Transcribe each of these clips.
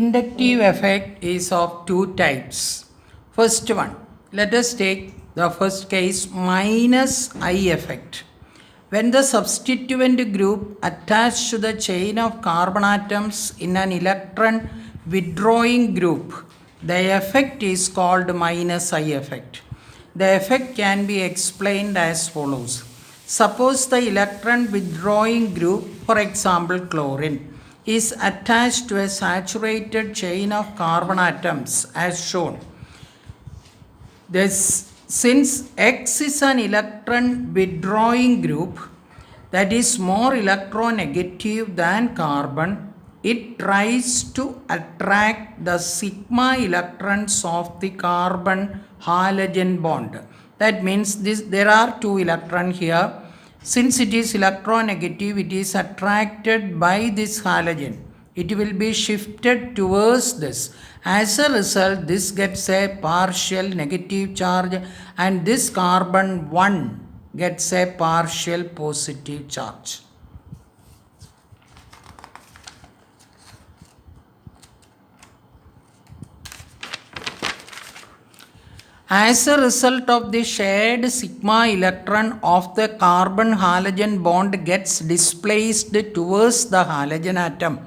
Inductive effect is of two types. First one, let us take the first case minus I effect. When the substituent group attached to the chain of carbon atoms in an electron withdrawing group, the effect is called minus I effect. The effect can be explained as follows. Suppose the electron withdrawing group, for example chlorine, is attached to a saturated chain of carbon atoms as shown. Since X is an electron withdrawing group that is more electronegative than carbon, it tries to attract the sigma electrons of the carbon halogen bond. That means there are two electrons here. Since it is electronegative, it is attracted by this halogen. It will be shifted towards this. As a result, this gets a partial negative charge and this carbon 1 gets a partial positive charge. As a result of the shared sigma electron of the carbon halogen bond gets displaced towards the halogen atom.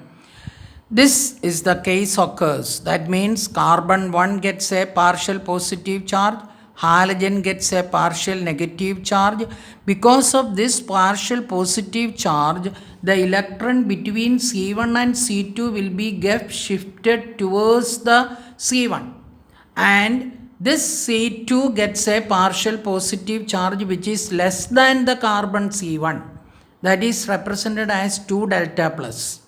This is the case occurs. That means carbon 1 gets a partial positive charge, halogen gets a partial negative charge. Because of this partial positive charge, the electron between C1 and C2 will be get shifted towards the C1. And this C2 gets a partial positive charge which is less than the carbon C1. That is represented as 2 delta plus.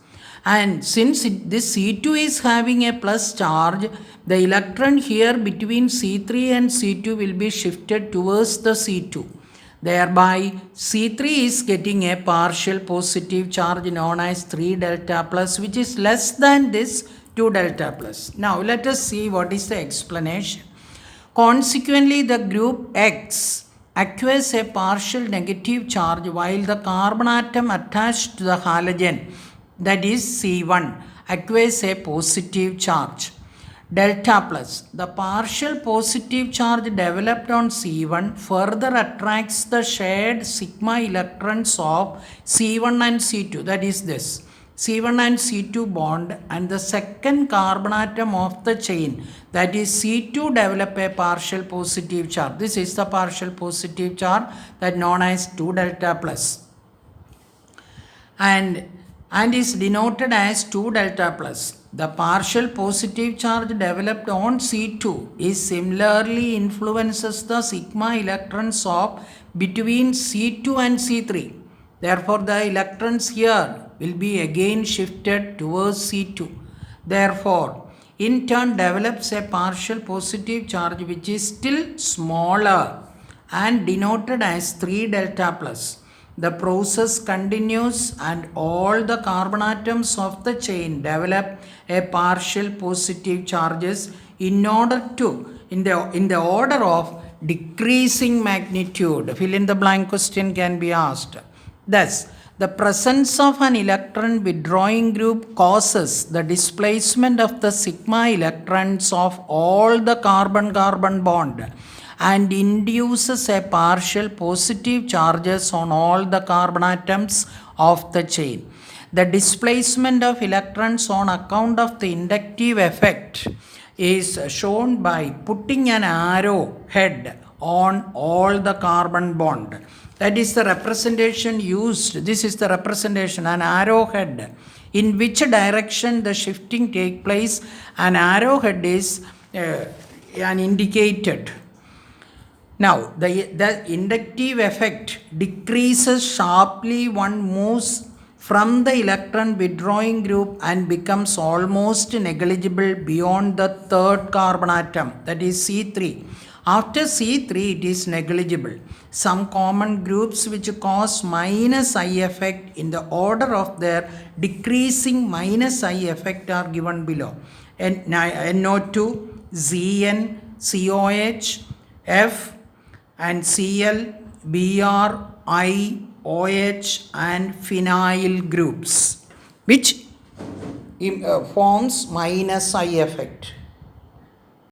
And since this C2 is having a plus charge, the electron here between C3 and C2 will be shifted towards the C2. Thereby, C3 is getting a partial positive charge known as 3 delta plus, which is less than this 2 delta plus. Now, let us see what is the explanation. Consequently, the group X acquires a partial negative charge while the carbon atom attached to the halogen, that is C1, acquires a positive charge. Delta plus. The partial positive charge developed on C1 further attracts the shared sigma electrons of C1 and C2, that is this. C1 and C2 bond and the second carbon atom of the chain, that is C2, develop a partial positive charge. This is the partial positive charge that known as 2 delta plus and is denoted as 2 delta plus. The partial positive charge developed on C2 is similarly influences the sigma electrons of between C2 and C3. Therefore, the electrons here will be again shifted towards C2. Therefore, in turn develops a partial positive charge which is still smaller and denoted as 3 delta plus. The process continues and all the carbon atoms of the chain develop a partial positive charges in order to, in the order of decreasing magnitude. Fill in the blank question can be asked. Thus, the presence of an electron withdrawing group causes the displacement of the sigma electrons of all the carbon-carbon bond and induces a partial positive charges on all the carbon atoms of the chain. The displacement of electrons on account of the inductive effect is shown by putting an arrow head on all the carbon bond. That is the representation used. This is the representation, an arrowhead. In which direction the shifting take place, an arrowhead is an indicated. Now, the inductive effect decreases sharply. One moves from the electron withdrawing group and becomes almost negligible beyond the third carbon atom, that is C3. After C3, it is negligible. Some common groups which cause minus I effect in the order of their decreasing minus I effect are given below. NO2, Zn, COH, F and Cl, Br, I, OH and phenyl groups, which forms minus I effect.